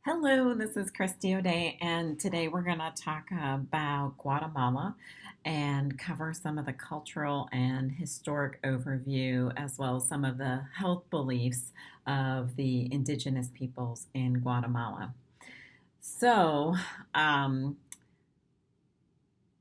Hello, this is Christy O'Day, and today we're going to talk about Guatemala and cover some of the cultural and historic overview, as well as some of the health beliefs of the indigenous peoples in Guatemala. So, um,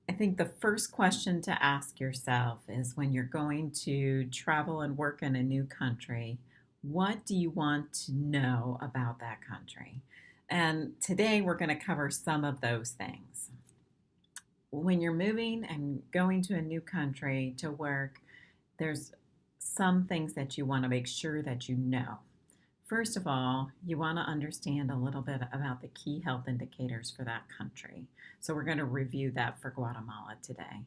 I think the first question to ask yourself is when you're going to travel and work in a new country, what do you want to know about that country? And today we're going to cover some of those things. When you're moving and going to a new country to work, there's some things that you want to make sure that you know. First of all, you want to understand a little bit about the key health indicators for that country. So we're going to review that for Guatemala today.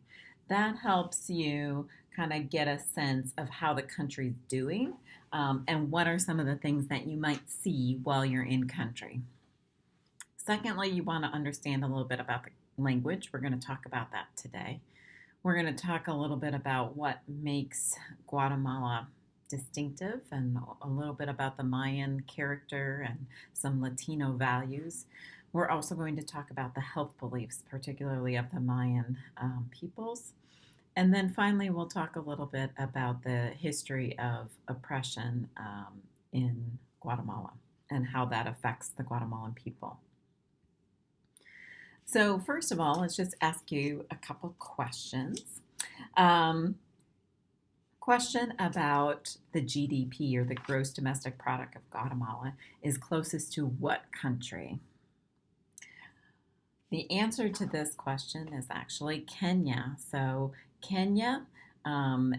That helps you kind of get a sense of how the country's doing and what are some of the things that you might see while you're in country. Secondly, you want to understand a little bit about the language. We're going to talk about that today. We're going to talk a little bit about what makes Guatemala distinctive and a little bit about the Mayan character and some Latino values. We're also going to talk about the health beliefs, particularly of the Mayan peoples. And then finally, we'll talk a little bit about the history of oppression in Guatemala and how that affects the Guatemalan people. So first of all, let's just ask you a couple questions. Question about the GDP or the gross domestic product of Guatemala is closest to what country? The answer to this question is actually Kenya. So Kenya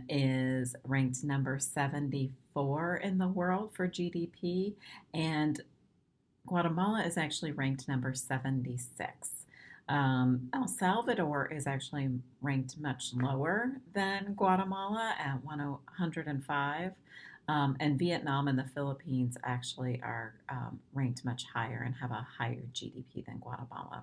is ranked number 74 in the world for GDP, and Guatemala is actually ranked number 76. El Salvador is actually ranked much lower than Guatemala at 105. And Vietnam and the Philippines actually are ranked much higher and have a higher GDP than Guatemala.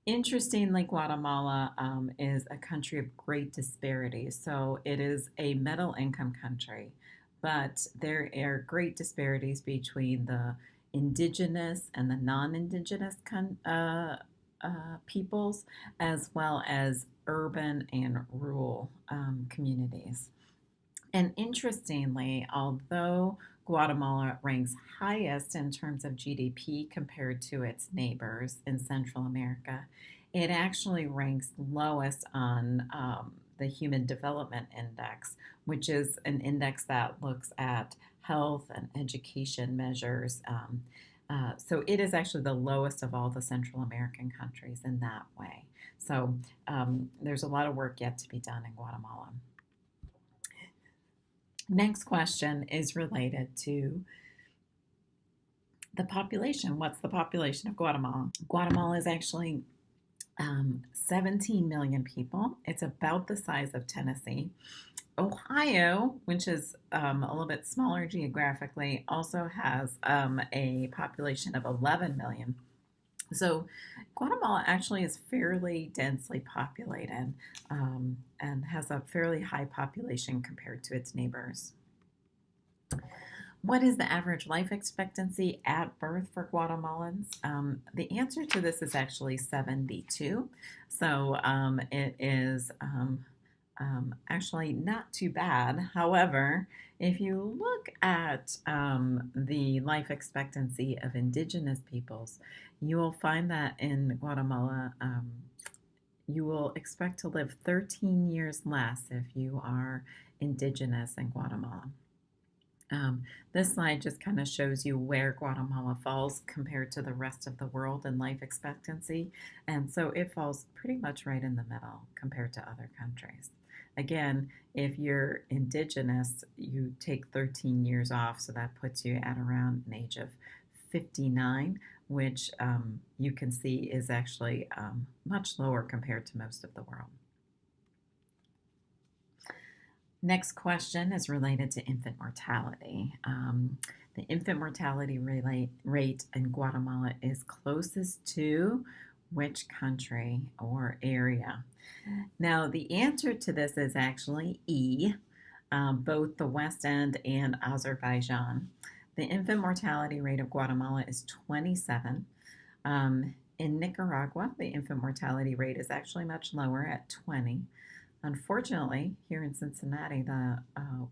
Interestingly, Guatemala is a country of great disparities. So it is a middle income country, but there are great disparities between the indigenous and the non-indigenous peoples, as well as urban and rural communities. And interestingly, although Guatemala ranks highest in terms of GDP compared to its neighbors in Central America, it actually ranks lowest on the Human Development Index, which is an index that looks at health and education measures. So it is actually the lowest of all the Central American countries in that way. So there's a lot of work yet to be done in Guatemala. Next question is related to the population. What's the population of Guatemala? Guatemala is actually 17 million people. It's about the size of Tennessee. Ohio, which is a little bit smaller geographically, also has a population of 11 million. So Guatemala actually is fairly densely populated and has a fairly high population compared to its neighbors. What is the average life expectancy at birth for Guatemalans? The answer to this is actually 72. So it is actually not too bad. However, if you look at the life expectancy of indigenous peoples, you will find that in Guatemala, you will expect to live 13 years less if you are indigenous in Guatemala. This slide just kind of shows you where Guatemala falls compared to the rest of the world in life expectancy. And so it falls pretty much right in the middle compared to other countries. Again, if you're indigenous, you take 13 years off, so that puts you at around an age of 59, which you can see is actually much lower compared to most of the world. Next question is related to infant mortality. The infant mortality rate in Guatemala is closest to which country or area? Now, the answer to this is actually E, both the West End and Azerbaijan. The infant mortality rate of Guatemala is 27. In Nicaragua, the infant mortality rate is actually much lower at 20. Unfortunately, here in Cincinnati, the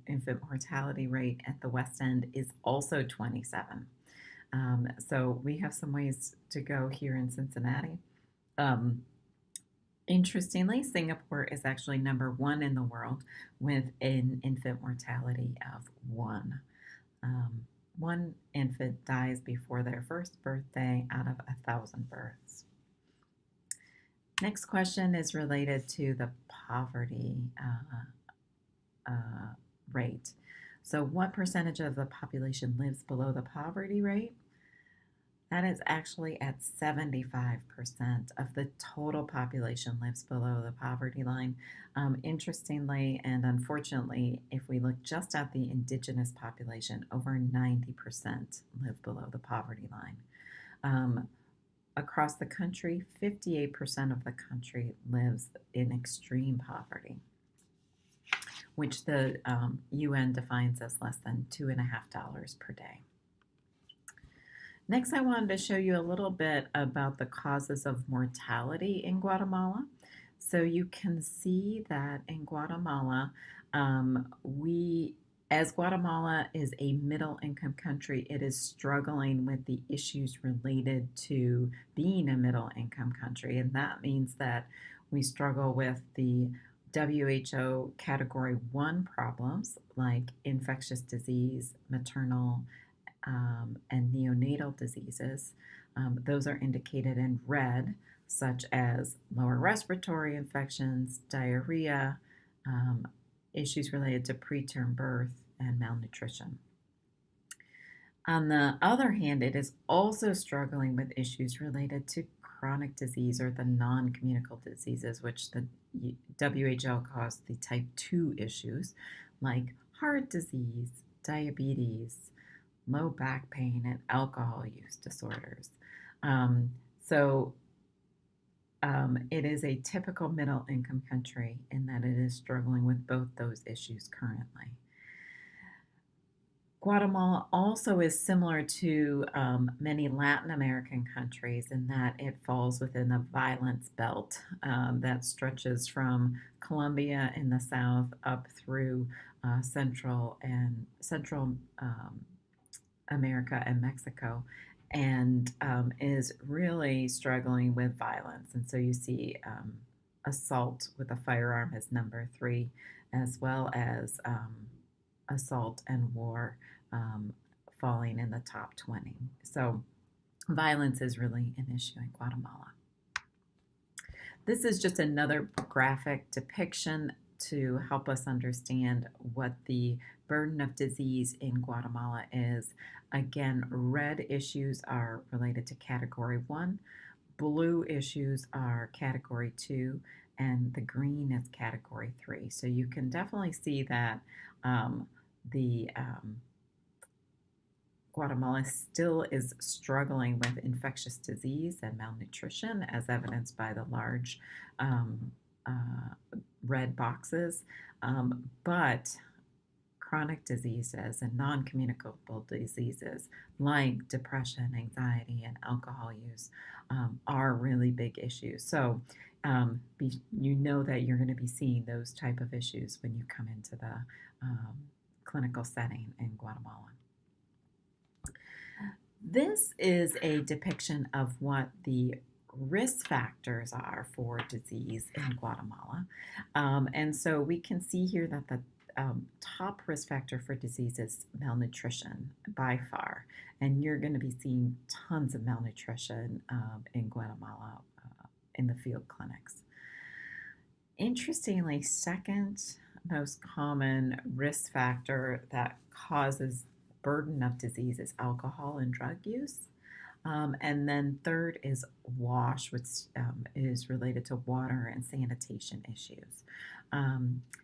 infant mortality rate at the West End is also 27. So we have some ways to go here in Cincinnati. Um, Interestingly, Singapore is actually number one in the world with an infant mortality of one. Um, One infant dies before their first birthday out of 1,000 births. Next question is related to the poverty rate. So, what percentage of the population lives below the poverty rate? That is actually at 75% of the total population lives below the poverty line. Interestingly and unfortunately, if we look just at the indigenous population, over 90% live below the poverty line. Across the country, 58% of the country lives in extreme poverty, which the UN defines as less than $2.50 per day. Next, I wanted to show you a little bit about the causes of mortality in Guatemala. So you can see that in Guatemala, as Guatemala is a middle income country, it is struggling with the issues related to being a middle income country. And that means that we struggle with the WHO Category 1 problems like infectious disease, maternal and neonatal diseases. Those are indicated in red, such as lower respiratory infections, diarrhea, issues related to preterm birth, and malnutrition. On the other hand, it is also struggling with issues related to chronic disease or the non communicable diseases, which the WHO calls the type 2 issues, like heart disease, diabetes, low back pain, and alcohol use disorders. It is a typical middle income country in that it is struggling with both those issues currently. Guatemala also is similar to many Latin American countries in that it falls within the violence belt that stretches from Colombia in the south up through Central America and Mexico, and is really struggling with violence. And so you see assault with a firearm as number 3, as well as assault and war falling in the top 20. So violence is really an issue in Guatemala. This is just another graphic depiction to help us understand what the burden of disease in Guatemala is. Again, red issues are related to Category 1, blue issues are Category 2, and the green is Category 3. So you can definitely see that Guatemala still is struggling with infectious disease and malnutrition, as evidenced by the large red boxes, but chronic diseases and non-communicable diseases like depression, anxiety, and alcohol use are really big issues. So you know that you're going to be seeing those type of issues when you come into the clinical setting in Guatemala. This is a depiction of what the risk factors are for disease in Guatemala. And so we can see here that the top risk factor for disease is malnutrition by far. And you're going to be seeing tons of malnutrition in Guatemala in the field clinics. Interestingly, second most common risk factor that causes burden of disease is alcohol and drug use. And then third is WASH, which is related to water and sanitation issues.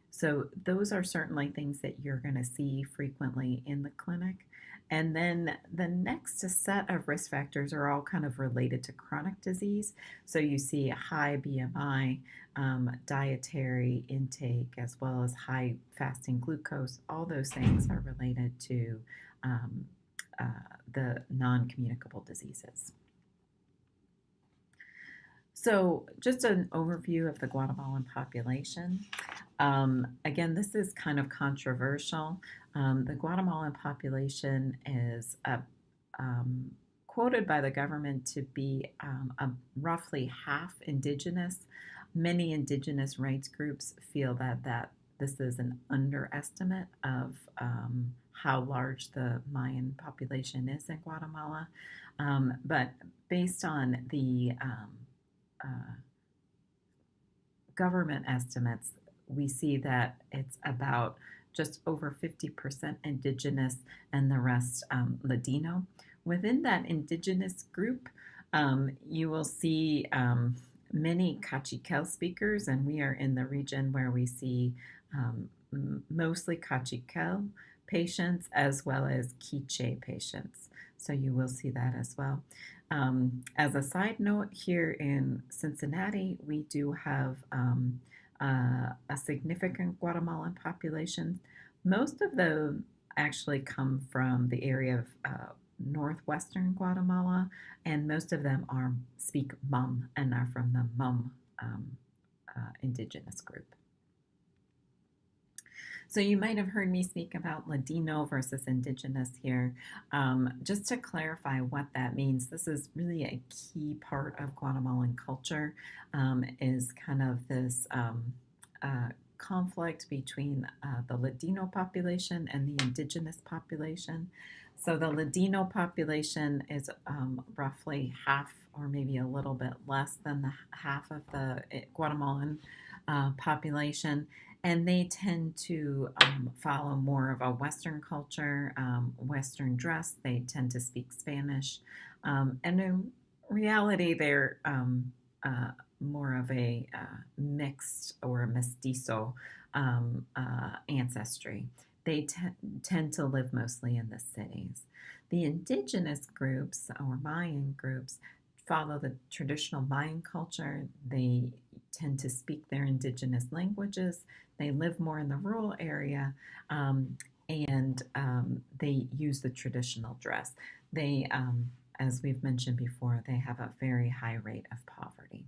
So those are certainly things that you're going to see frequently in the clinic. And then the next set of risk factors are all kind of related to chronic disease. So you see a high BMI, dietary intake, as well as high fasting glucose. All those things are related to the non-communicable diseases. So just an overview of the Guatemalan population. Again, this is kind of controversial. The Guatemalan population is um, quoted by the government to be roughly half indigenous. Many indigenous rights groups feel that this is an underestimate of how large the Mayan population is in Guatemala. But based on the uh, government estimates, we see that it's about just over 50% indigenous and the rest Latino. Within that indigenous group, you will see many Cachiquel speakers, and we are in the region where we see mostly Cachiquel patients as well as Quiche patients. So you will see that as well. As a side note, here in Cincinnati, we do have a significant Guatemalan population. Most of them actually come from the area of northwestern Guatemala, and most of them speak Mum and are from the Mum indigenous group. So you might have heard me speak about Latino versus Indigenous here. Just to clarify what that means, this is really a key part of Guatemalan culture, is kind of this conflict between the Latino population and the Indigenous population. So the Latino population is roughly half or maybe a little bit less than the half of the Guatemalan population, and they tend to follow more of a Western culture, Western dress. They tend to speak Spanish, and in reality, they're more of a mixed or a mestizo ancestry. They tend to live mostly in the cities. The indigenous groups or Mayan groups follow the traditional Mayan culture. They tend to speak their indigenous languages. They live more in the rural area, and they use the traditional dress. They, as we've mentioned before, they have a very high rate of poverty.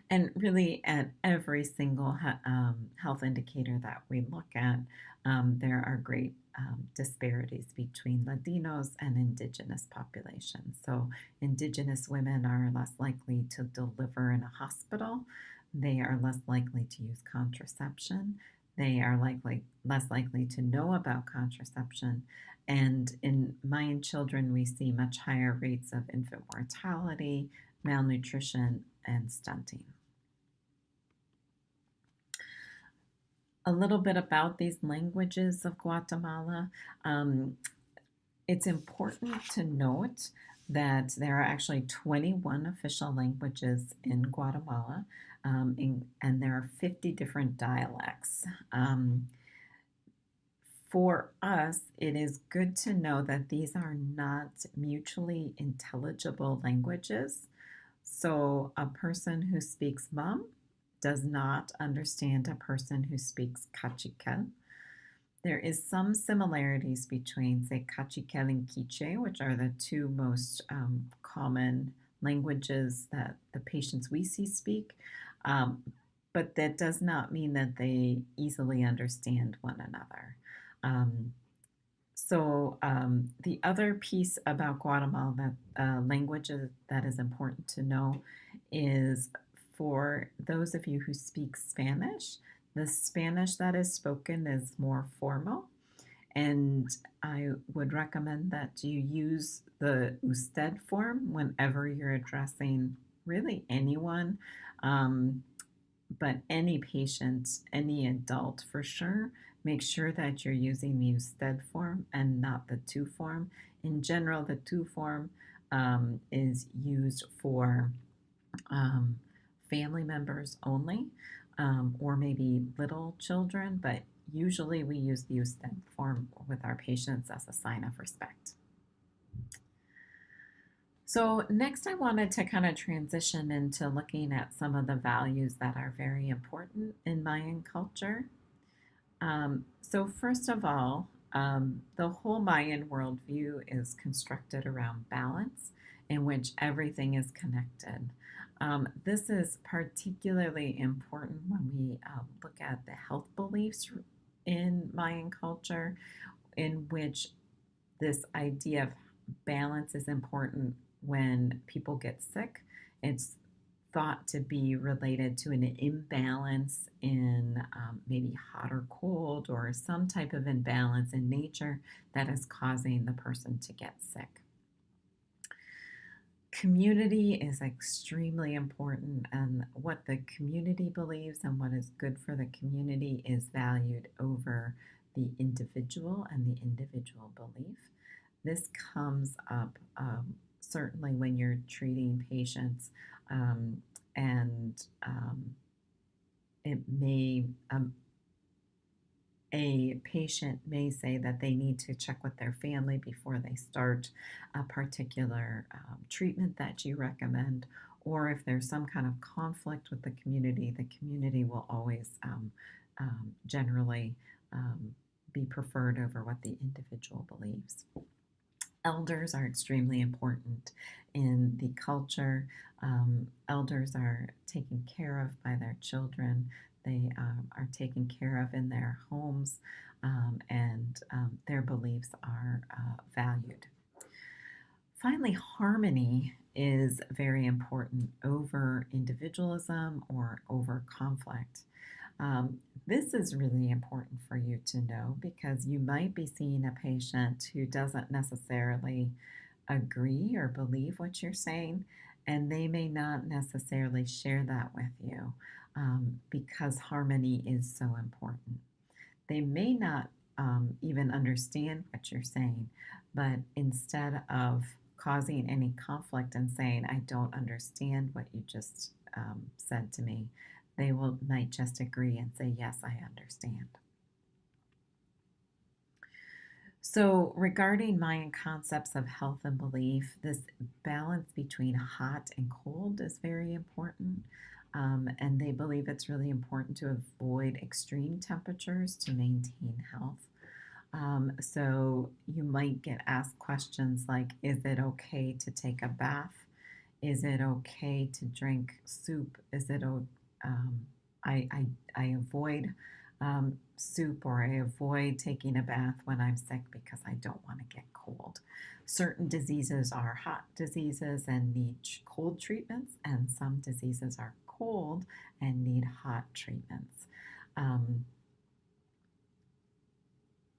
And really, at every single health indicator that we look at, there are great disparities between Latinos and indigenous populations. So, indigenous women are less likely to deliver in a hospital. They are less likely to use contraception. They are less likely to know about contraception. And in Mayan children, we see much higher rates of infant mortality, malnutrition, and stunting. A little bit about these languages of Guatemala. It's important to note that there are actually 21 official languages in Guatemala, and there are 50 different dialects. For us, it is good to know that these are not mutually intelligible languages. So a person who speaks Mam does not understand a person who speaks Cachiquel. There is some similarities between, say, Cachiquel and Quiche, which are the two most common languages that the patients we see speak, but that does not mean that they easily understand one another. The other piece about Guatemala languages that is important to know is for those of you who speak Spanish, the Spanish that is spoken is more formal, and I would recommend that you use the usted form whenever you're addressing really anyone, but any patient, any adult for sure. Make sure that you're using the usted form and not the tu form. In general, the tu form is used for family members only, or maybe little children, but usually we use the usted form with our patients as a sign of respect. So next I wanted to kind of transition into looking at some of the values that are very important in Mayan culture. So first of all, The whole Mayan worldview is constructed around balance, in which everything is connected. This is particularly important when we look at the health beliefs in Mayan culture, in which this idea of balance is important when people get sick. It's thought to be related to an imbalance in maybe hot or cold, or some type of imbalance in nature that is causing the person to get sick. Community is extremely important, and what the community believes and what is good for the community is valued over the individual and the individual belief. This comes up certainly when you're treating patients, and it may a patient may say that they need to check with their family before they start a particular treatment that you recommend, or if there's some kind of conflict with the community will always generally be preferred over what the individual believes. Elders are extremely important in the culture. Elders are taken care of by their children. They are taken care of in their homes, and their beliefs are valued. Finally, harmony is very important over individualism or over conflict. This is really important for you to know, because you might be seeing a patient who doesn't necessarily agree or believe what you're saying, and they may not necessarily share that with you, because harmony is so important. They may not even understand what you're saying, but instead of causing any conflict and saying, I don't understand what you just said to me, they might just agree and say, yes, I understand. So, regarding Mayan concepts of health and belief, this balance between hot and cold is very important. And they believe it's really important to avoid extreme temperatures to maintain health. So, you might get asked questions like, is it okay to take a bath? Is it okay to drink soup? Is it I avoid soup, or I avoid taking a bath when I'm sick because I don't want to get cold. Certain diseases are hot diseases and need cold treatments, and some diseases are cold and need hot treatments.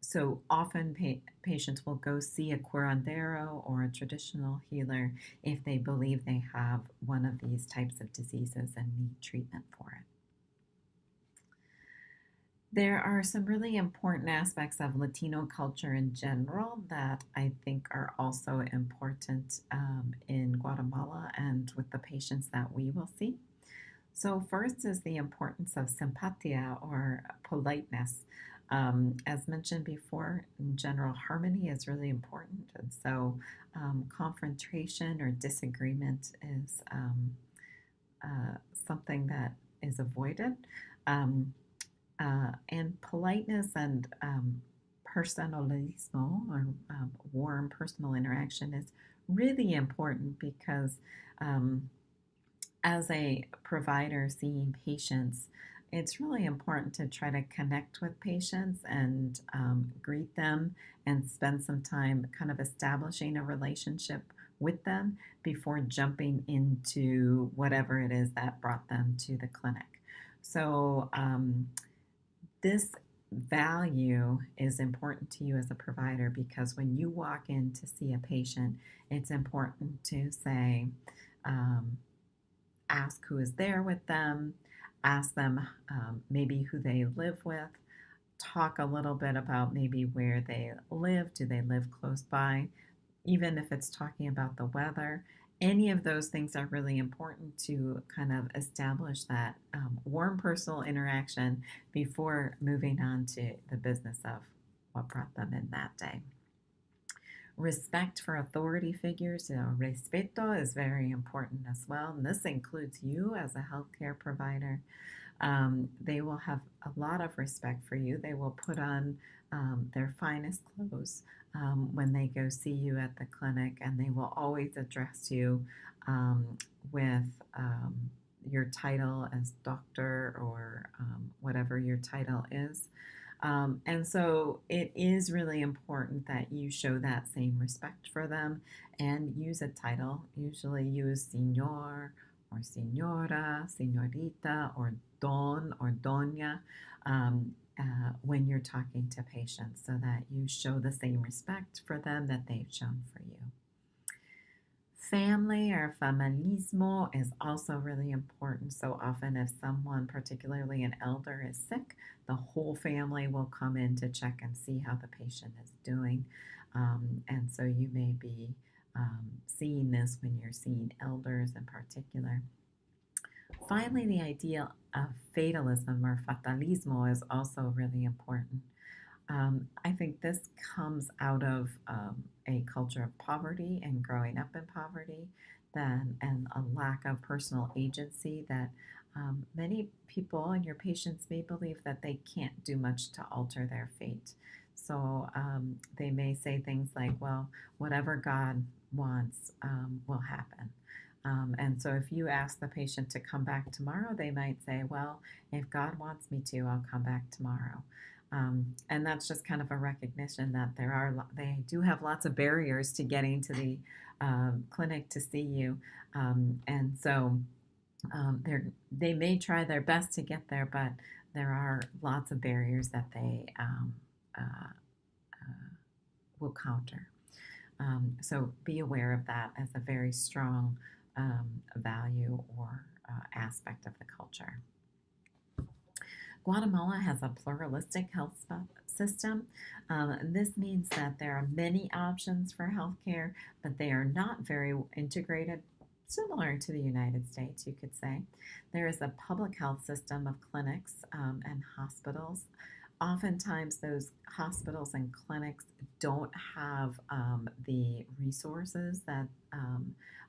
So often patients will go see a curandero or a traditional healer if they believe they have one of these types of diseases and need treatment for it. There are some really important aspects of Latino culture in general that I think are also important in Guatemala and with the patients that we will see. So, first is the importance of simpatia, or politeness. As mentioned before, in general, harmony is really important. And so, confrontation or disagreement is something that is avoided. Um, and politeness and personalismo, or warm personal interaction, is really important, because as a provider seeing patients, it's really important to try to connect with patients and greet them and spend some time kind of establishing a relationship with them before jumping into whatever it is that brought them to the clinic. So, this value is important to you as a provider, because when you walk in to see a patient, it's important to say, ask who is there with them, ask them maybe who they live with, talk a little bit about maybe where they live. Do they live close by? Even if it's talking about the weather, any of those things are really important to kind of establish that warm personal interaction before moving on to the business of what brought them in that day. Respect for authority figures, respeto, is very important as well. And this includes you as a healthcare provider. They will have a lot of respect for you. They will put on their finest clothes when they go see you at the clinic, and they will always address you with your title as doctor or whatever your title is. And so it is really important that you show that same respect for them and use a title. Usually use señor or señora, señorita, or don or doña when you're talking to patients so that you show the same respect for them that they've shown for you. Family or familismo is also really important. So often, if someone, particularly an elder, is sick, the whole family will come in to check and see how the patient is doing. And so you may be seeing this when you're seeing elders in particular. Finally, the idea of fatalism or fatalismo is also really important. I think this comes out of a culture of poverty and growing up in poverty, and a lack of personal agency that many people and your patients may believe that they can't do much to alter their fate. So they may say things like, well, whatever God wants will happen. And so if you ask the patient to come back tomorrow, they might say, well, if God wants me to, I'll come back tomorrow. And that's just kind of a recognition that they do have lots of barriers to getting to the clinic to see you. And so they may try their best to get there, but there are lots of barriers that they will counter. So be aware of that as a very strong value or aspect of the culture. Guatemala has a pluralistic health system. This means that there are many options for healthcare, but they are not very integrated, similar to the United States, you could say. There is a public health system of clinics and hospitals. Oftentimes, those hospitals and clinics don't have the resources that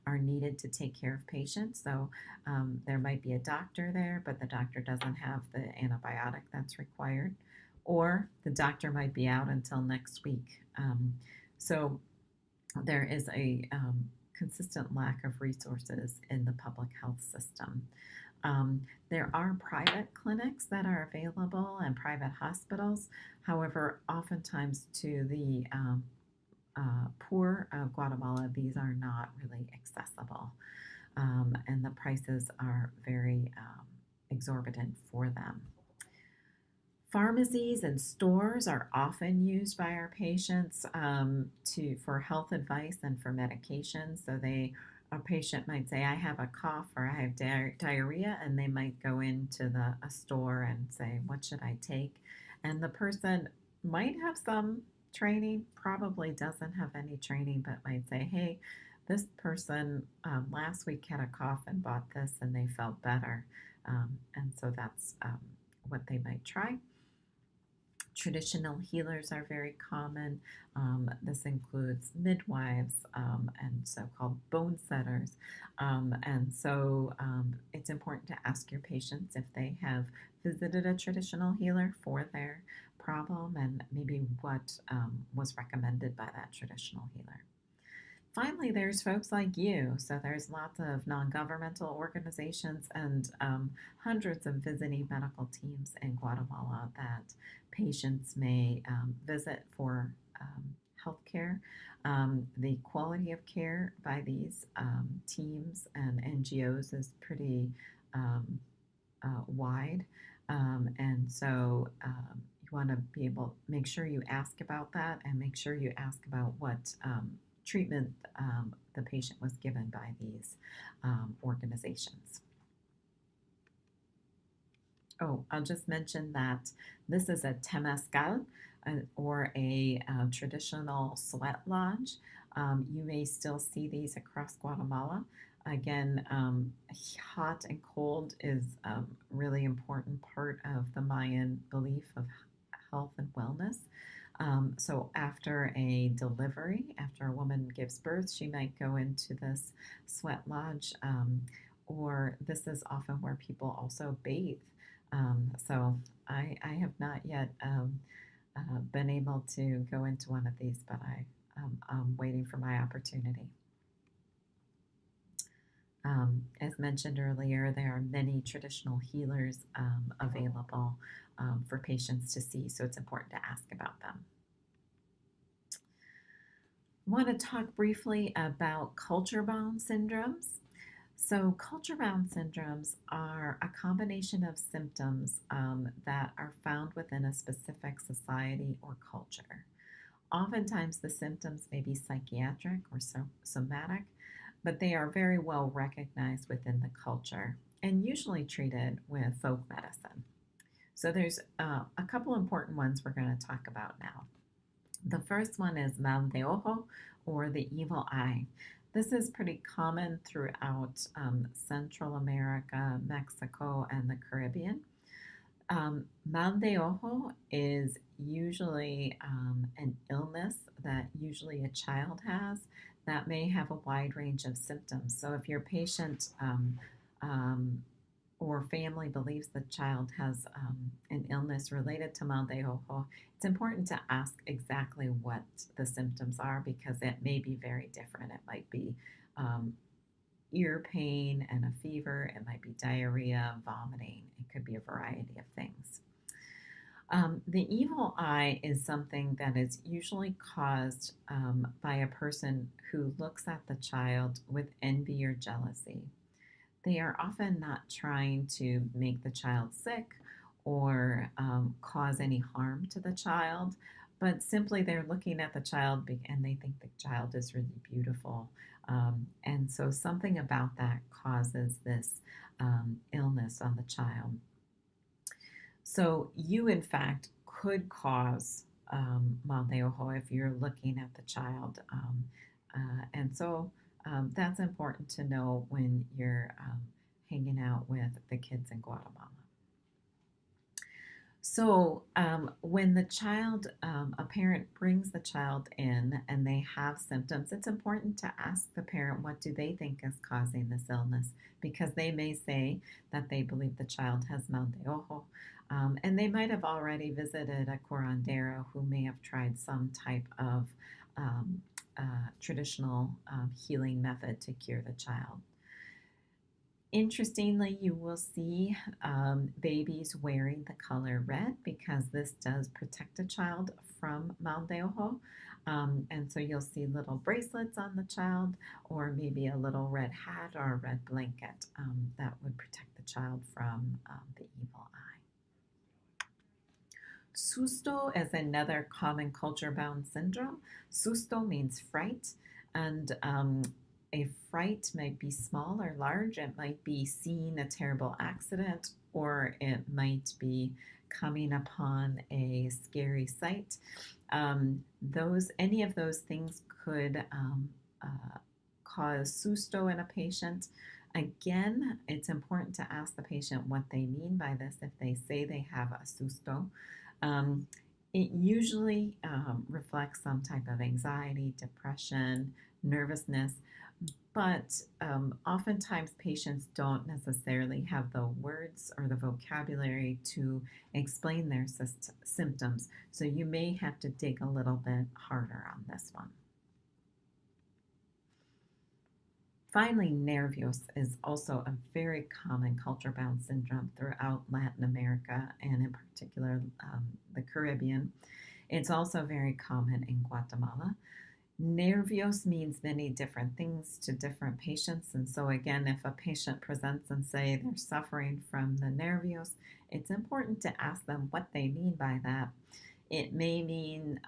are needed to take care of patients. So there might be a doctor there, but the doctor doesn't have the antibiotic that's required, or the doctor might be out until next week. So there is a consistent lack of resources in the public health system. There are private clinics that are available and private hospitals. However, oftentimes to the poor of Guatemala, these are not really accessible, and the prices are very exorbitant for them. Pharmacies and stores are often used by our patients for health advice and for medication. So a patient might say, I have a cough or I have diarrhea, and they might go into a store and say, what should I take? And the person might have some training, probably doesn't have any training, but might say, hey, this person last week had a cough and bought this and they felt better. And so that's what they might try. Traditional healers are very common. This includes midwives and so-called bone setters. And so it's important to ask your patients if they have visited a traditional healer for their problem and maybe what was recommended by that traditional healer. Finally, there's folks like you. So there's lots of non-governmental organizations and hundreds of visiting medical teams in Guatemala that patients may visit for healthcare. The quality of care by these teams and NGOs is pretty wide. And so you want to be able to make sure you ask about that and make sure you ask about what treatment the patient was given by these organizations. Oh, I'll just mention that this is a temazcal or a traditional sweat lodge. You may still see these across Guatemala. Again, hot and cold is a really important part of the Mayan belief of health and wellness. So after a delivery, after a woman gives birth, she might go into this sweat lodge, or this is often where people also bathe. So I have not yet been able to go into one of these, but I'm waiting for my opportunity. As mentioned earlier, there are many traditional healers available for patients to see, so it's important to ask about them. I want to talk briefly about culture-bound syndromes. So, culture-bound syndromes are a combination of symptoms that are found within a specific society or culture. Oftentimes, the symptoms may be psychiatric or somatic, but they are very well recognized within the culture and usually treated with folk medicine. So, there's a couple important ones we're going to talk about now. The first one is mal de ojo, or the evil eye. This is pretty common throughout Central America, Mexico, and the Caribbean. Mal de ojo is usually an illness that usually a child has that may have a wide range of symptoms. So if your patient um, or family believes the child has an illness related to mal de ojo, it's important to ask exactly what the symptoms are because it may be very different. It might be um, ear pain and a fever, it might be diarrhea, vomiting, it could be a variety of things. The evil eye is something that is usually caused by a person who looks at the child with envy or jealousy. They are often not trying to make the child sick or cause any harm to the child, but simply they're looking at the child and they think the child is really beautiful. And so something about that causes this illness on the child. So you, in fact, could cause mal de ojo if you're looking at the child. And so that's important to know when you're hanging out with the kids in Guatemala. So, when the child, a parent brings the child in and they have symptoms, it's important to ask the parent what do they think is causing this illness because they may say that they believe the child has mal de ojo. And they might have already visited a curandero who may have tried some type of um, traditional healing method to cure the child. Interestingly, you will see babies wearing the color red because this does protect a child from mal de ojo. And so you'll see little bracelets on the child, or maybe a little red hat or a red blanket that would protect the child from the evil eye. Susto is another common culture bound syndrome. Susto means fright, and a fright might be small or large. It might be seeing a terrible accident, or it might be coming upon a scary sight. Any of those things could cause susto in a patient. Again, it's important to ask the patient what they mean by this if they say they have a susto. Um, it usually reflects some type of anxiety, depression, nervousness, but oftentimes patients don't necessarily have the words or the vocabulary to explain their symptoms. So you may have to dig a little bit harder on this one. Finally, Nervios is also a very common culture bound syndrome throughout Latin America and, in particular, the Caribbean. It's also very common in Guatemala. Nervios means many different things to different patients. And so, again, if a patient presents and say they're suffering from the nervios, it's important to ask them what they mean by that. It may mean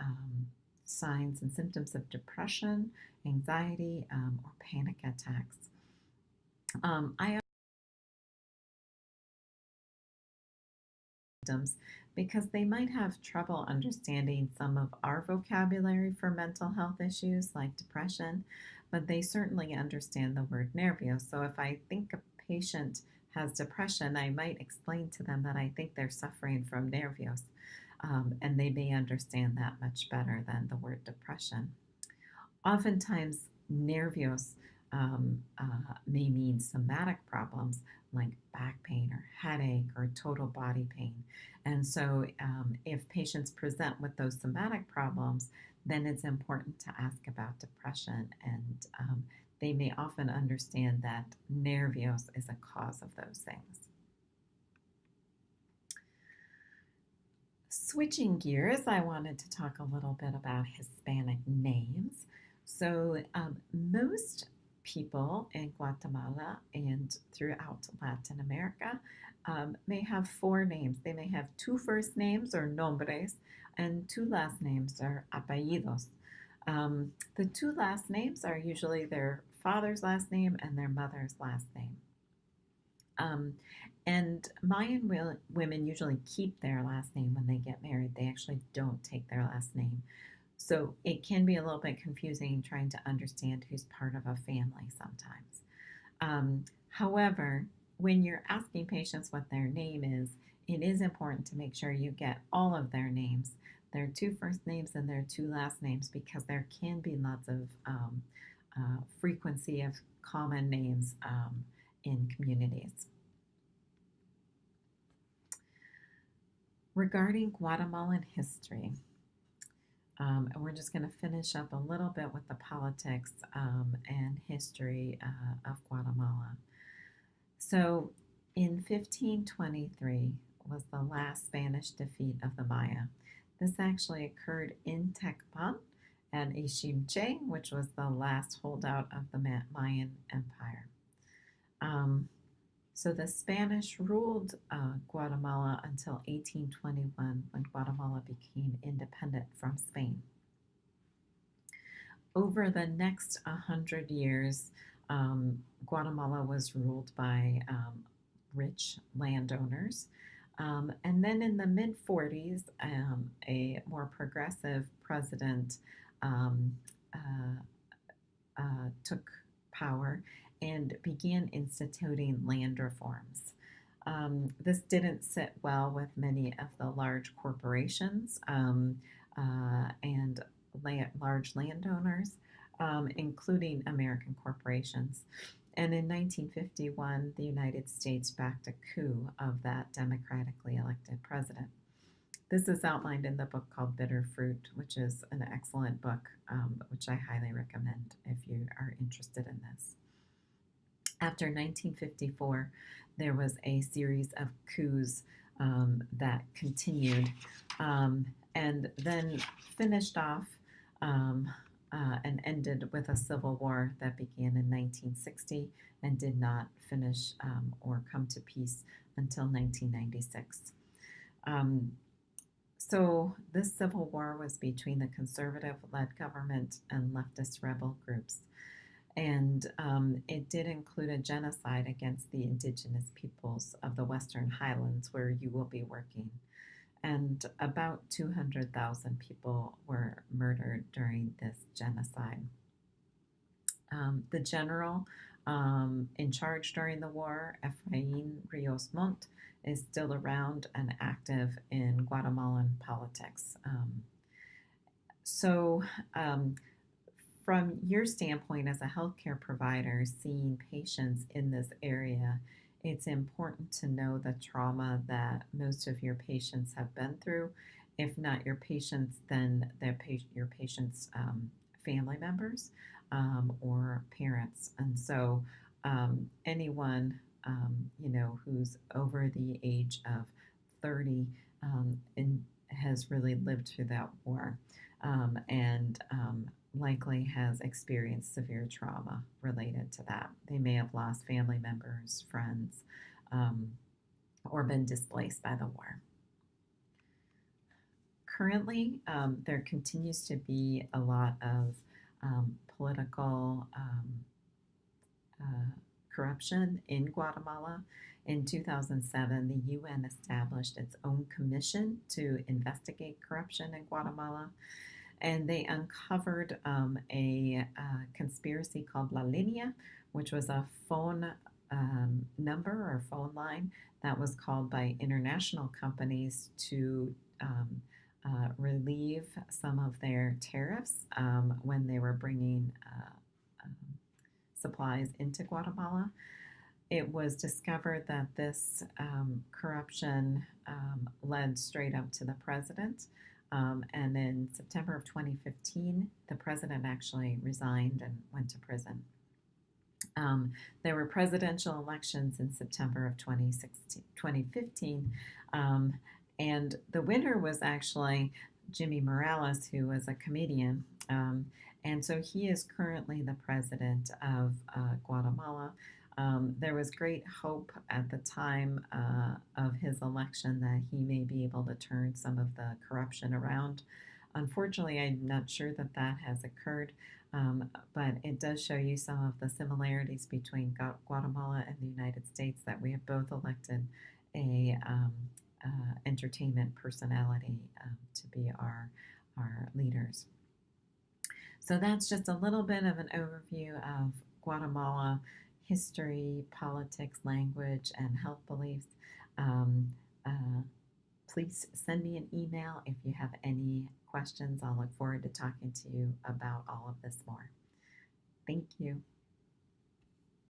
signs and symptoms of depression, anxiety, or panic attacks. I symptoms because they might have trouble understanding some of our vocabulary for mental health issues like depression, but they certainly understand the word nervio. So if I think a patient has depression, I might explain to them that I think they're suffering from nervios, and they may understand that much better than the word depression. Oftentimes, nervios may mean somatic problems like back pain or headache or total body pain. And so, if patients present with those somatic problems, then it's important to ask about depression. And they may often understand that nervios is a cause of those things. Switching gears, I wanted to talk a little bit about Hispanic names. So, most people in Guatemala and throughout Latin America may have four names. They may have two first names or nombres, and two last names or apellidos. The two last names are usually their father's last name and their mother's last name. Um, and Mayan women usually keep their last name when they get married. They actually don't take their last name. So it can be a little bit confusing trying to understand who's part of a family sometimes. However, when you're asking patients what their name is, it is important to make sure you get all of their names, their two first names and their two last names, because there can be lots of frequency of common names in communities. Regarding Guatemalan history, and we're just going to finish up a little bit with the politics and history of Guatemala. So, in 1523 was the last Spanish defeat of the Maya. This actually occurred in Tecpan and Ishimche, which was the last holdout of the Mayan Empire. So the Spanish ruled Guatemala until 1821, when Guatemala became independent from Spain. Over the next 100 years, Guatemala was ruled by rich landowners. And then in the mid 40s, a more progressive president um, took power and began instituting land reforms. This didn't sit well with many of the large corporations and large landowners, including American corporations. And in 1951, the United States backed a coup of that democratically elected president. This is outlined in the book called Bitter Fruit, which is an excellent book, which I highly recommend if you are interested in this. After 1954, there was a series of coups that continued and then finished off and ended with a civil war that began in 1960 and did not finish or come to peace until 1996. So this civil war was between the conservative-led government and leftist rebel groups. And it did include a genocide against the indigenous peoples of the Western Highlands, where you will be working. And about 200,000 people were murdered during this genocide. The general in charge during the war, Efrain Rios Montt, is still around and active in Guatemalan politics. From your standpoint as a healthcare provider, seeing patients in this area, it's important to know the trauma that most of your patients have been through. If not your patients, then your patients' family members or parents. And so, anyone who's over the age of 30 and has really lived through that war and likely has experienced severe trauma related to that. They may have lost family members, friends, or been displaced by the war. Currently, there continues to be a lot of political corruption in Guatemala. In 2007, the UN established its own commission to investigate corruption in Guatemala, and they uncovered a conspiracy called La Linea, which was a phone number or phone line that was called by international companies to relieve some of their tariffs when they were bringing supplies into Guatemala. It was discovered that this corruption led straight up to the president. And in September of 2015, the president actually resigned and went to prison. There were presidential elections in September of 2015, and the winner was actually Jimmy Morales, who was a comedian. And so he is currently the president of Guatemala. There was great hope at the time of his election that he may be able to turn some of the corruption around. Unfortunately, I'm not sure that that has occurred, but it does show you some of the similarities between Guatemala and the United States, that we have both elected a entertainment personality to be our leaders. So that's just a little bit of an overview of Guatemala history, politics, language, and health beliefs. Please send me an email if you have any questions. I'll look forward to talking to you about all of this more. Thank you.